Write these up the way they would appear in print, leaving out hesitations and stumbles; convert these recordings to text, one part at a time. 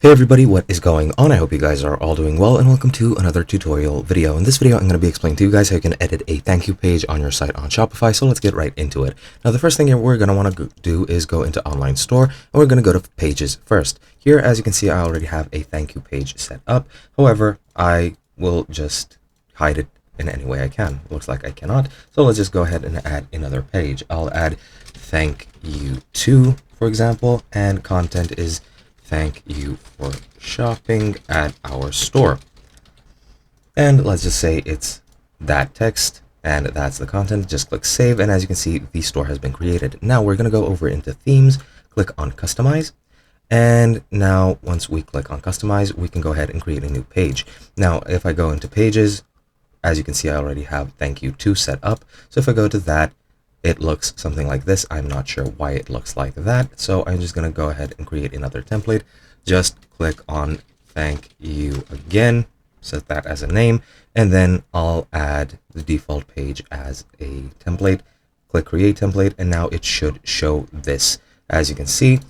Hey everybody, what is going on? I hope you guys are all doing well, and welcome to another tutorial video. In this video, I'm going to be explaining to you guys how you can edit a thank you page on your site on Shopify, so let's get right into it. Now, the first thing we're going to want to do is go into Online Store, and we're going to go to Pages first. Here, as you can see, I already have a thank you page set up. However, I will just hide it in any way I can. Looks like I cannot, so let's just go ahead and add another page. I'll add thank you to, for example, and content is thank you for shopping at our store. And let's just say it's that text and that's the content. Just click save, and as you can see, the store has been created. Now we're going to go over into themes, click on customize, and now once we click on customize, we can go ahead and create a new page. Now if I go into pages, as you can see, I already have thank you to set up. So if I go to that, it looks something like this. I'm not sure why it looks like that, so I'm just going to go ahead and create another template. Just click on thank you again, set that as a name, and then I'll add the default page as a template. Click create template, and now it should show this. As you can see,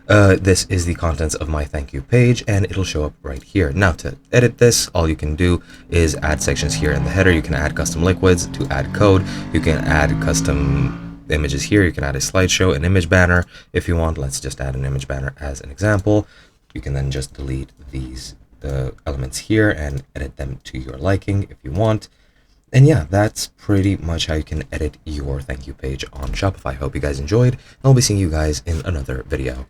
this is the contents of my thank you page, and it'll show up right here. Now to edit this, all you can do is add sections here in the header. You can add custom liquids to add code. You can add custom images here. You can add a slideshow, an image banner if you want. Let's just add an image banner as an example. You can then just delete the elements here and edit them to your liking if you want. And yeah, that's pretty much how you can edit your thank you page on Shopify. Hope you guys enjoyed, and I'll be seeing you guys in another video.